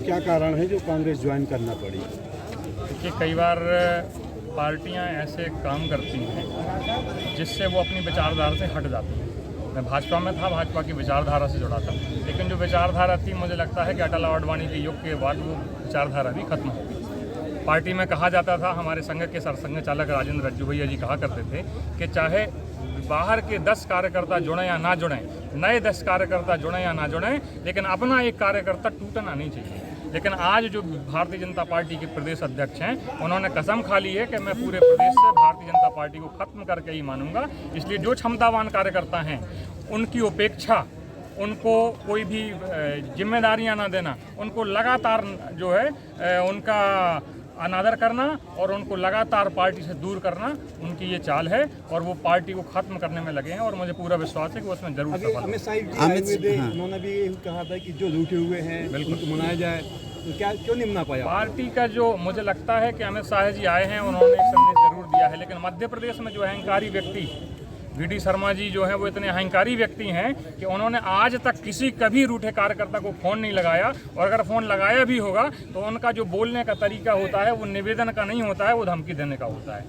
क्या कारण है जो कांग्रेस ज्वाइन करना पड़ी? देखिए, कई बार पार्टियां ऐसे काम करती हैं जिससे वो अपनी विचारधारा से हट जाती हैं। मैं भाजपा में था, भाजपा की विचारधारा से जुड़ा था, लेकिन जो विचारधारा थी, मुझे लगता है कि अटल आडवाणी के युग के बाद वो विचारधारा भी खत्म हो गई। पार्टी में कहा जाता था, हमारे संघ के सरसंघ चालक राजेंद्र रज्जू भैया जी कहा करते थे कि चाहे बाहर के 10 कार्यकर्ता जुड़ें या ना जुड़ें, नए 10 कार्यकर्ता जुड़ें या ना जुड़ें, लेकिन अपना एक कार्यकर्ता टूटना नहीं चाहिए। लेकिन आज जो भारतीय जनता पार्टी के प्रदेश अध्यक्ष हैं, उन्होंने कसम खा ली है कि मैं पूरे प्रदेश से भारतीय जनता पार्टी को खत्म करके ही मानूंगा। इसलिए जो क्षमतावान कार्यकर्ता हैं, उनकी उपेक्षा, उनको कोई भी जिम्मेदारियां ना देना, उनको लगातार जो है उनका अनादर करना और उनको लगातार पार्टी से दूर करना, उनकी ये चाल है और वो पार्टी को खत्म करने में लगे हैं और मुझे पूरा विश्वास है कि वो उसमें जरूर सफल होंगे। अमित शाह उन्होंने भी कहा था कि जो रूठे हुए हैं उनको मनाया जाए, तो क्या क्यों नहीं मना पाया? पार्टी का जो मुझे लगता है कि अमित शाह जी आए हैं, उन्होंने एक संदेश जरूर दिया है, लेकिन मध्य प्रदेश में जो अहंकारी व्यक्ति VD शर्मा जी जो है वो इतने अहंकारी व्यक्ति हैं कि उन्होंने आज तक किसी कभी रूठे कार्यकर्ता को फ़ोन नहीं लगाया, और अगर फ़ोन लगाया भी होगा तो उनका जो बोलने का तरीका होता है वो निवेदन का नहीं होता है, वो धमकी देने का होता है।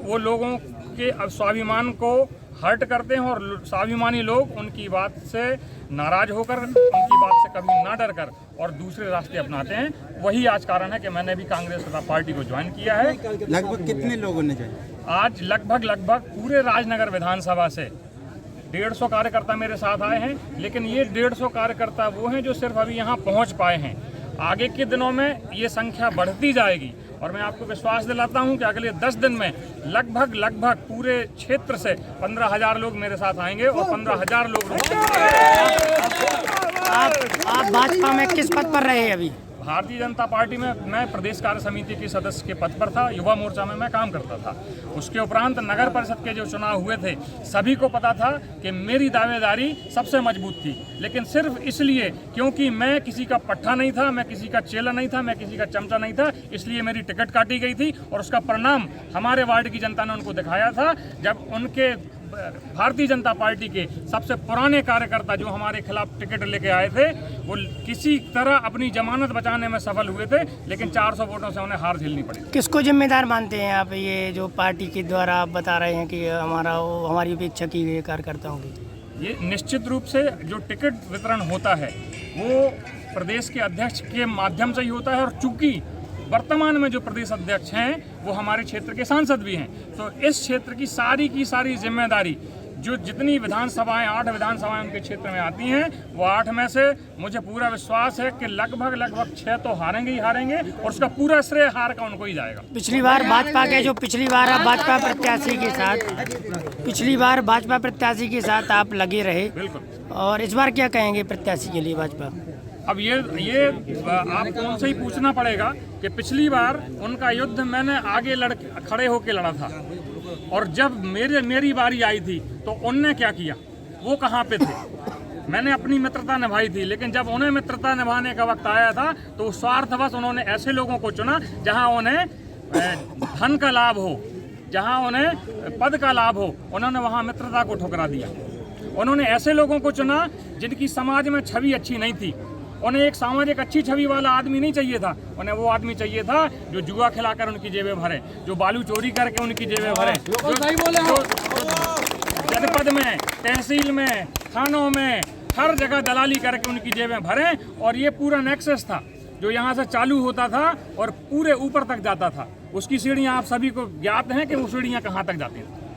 वो लोगों के अब स्वाभिमान को हर्ट करते हैं और स्वाभिमानी लोग उनकी बात से नाराज होकर, उनकी बात से कभी ना डर कर और दूसरे रास्ते अपनाते हैं। वही आज कारण है कि मैंने भी कांग्रेस पार्टी को ज्वाइन किया है। लगभग कितने लोगों ने ज्वाइन? आज लगभग पूरे राजनगर विधानसभा से 150 कार्यकर्ता मेरे साथ आए हैं, लेकिन ये 150 कार्यकर्ता वो हैं जो सिर्फ अभी यहाँ पहुँच पाए हैं। आगे के दिनों में ये संख्या बढ़ती जाएगी और मैं आपको विश्वास दिलाता हूं कि अगले 10 दिन में लगभग पूरे क्षेत्र से 15,000 लोग मेरे साथ आएंगे और 15,000 लोग आप भाजपा में किस पद पर रहे अभी? भारतीय जनता पार्टी में मैं प्रदेश कार्य समिति के सदस्य के पद पर था, युवा मोर्चा में मैं काम करता था। उसके उपरांत नगर परिषद के जो चुनाव हुए थे, सभी को पता था कि मेरी दावेदारी सबसे मजबूत थी, लेकिन सिर्फ इसलिए क्योंकि मैं किसी का पट्टा नहीं था, मैं किसी का चेला नहीं था, मैं किसी का चमचा नहीं था, इसलिए मेरी टिकट काटी गई थी और उसका परिणाम हमारे वार्ड की जनता ने उनको दिखाया था, जब उनके भारतीय जनता पार्टी के सबसे पुराने कार्यकर्ता जो हमारे खिलाफ टिकट लेके आए थे, वो किसी तरह अपनी जमानत बचाने में सफल हुए थे, लेकिन 400 वोटों से उन्हें हार झेलनी पड़ी। किसको जिम्मेदार मानते हैं आप, ये जो पार्टी के द्वारा आप बता रहे हैं कि हमारी उपेक्षा की गई कार्यकर्ताओं की? ये निश्चित रूप से जो टिकट वितरण होता है वो प्रदेश के अध्यक्ष के माध्यम से ही होता है, और चूंकि वर्तमान में जो प्रदेश अध्यक्ष हैं वो हमारे क्षेत्र के सांसद भी हैं, तो इस क्षेत्र की सारी जिम्मेदारी जो जितनी विधानसभाएं 8 विधानसभाएं उनके क्षेत्र में आती हैं, वो 8 में से मुझे पूरा विश्वास है कि लगभग 6 तो हारेंगे ही हारेंगे और उसका पूरा श्रेय हार का उनको ही जाएगा। पिछली बार भाजपा प्रत्याशी के साथ आप लगे रहे, बिल्कुल, और इस बार क्या कहेंगे प्रत्याशी के लिए भाजपा? अब ये आपको उनसे ही पूछना पड़ेगा कि पिछली बार उनका युद्ध मैंने आगे खड़े होकर लड़ा था, और जब मेरी बारी आई थी तो उनने क्या किया, वो कहाँ पे थे? मैंने अपनी मित्रता निभाई थी, लेकिन जब उन्हें मित्रता निभाने का वक्त आया था तो स्वार्थवश उन्होंने ऐसे लोगों को चुना जहाँ उन्हें धन का लाभ हो, जहाँ उन्हें पद का लाभ हो, उन्होंने वहाँ मित्रता को ठुकरा दिया। उन्होंने ऐसे लोगों को चुना जिनकी समाज में छवि अच्छी नहीं थी। उन्हें एक सामाजिक अच्छी छवि वाला आदमी नहीं चाहिए था, उन्हें वो आदमी चाहिए था जो जुआ खिलाकर उनकी जेबें भरे, जो बालू चोरी करके उनकी जेबें भरे, जनपद में, तहसील में, थानों में, हर जगह दलाली करके उनकी जेबें भरे। और ये पूरा नेक्सस था जो यहाँ से चालू होता था और पूरे ऊपर तक जाता था। उसकी सीढ़ियाँ आप सभी को ज्ञात हैं कि वो सीढ़ियाँ कहाँ तक जाती हैं।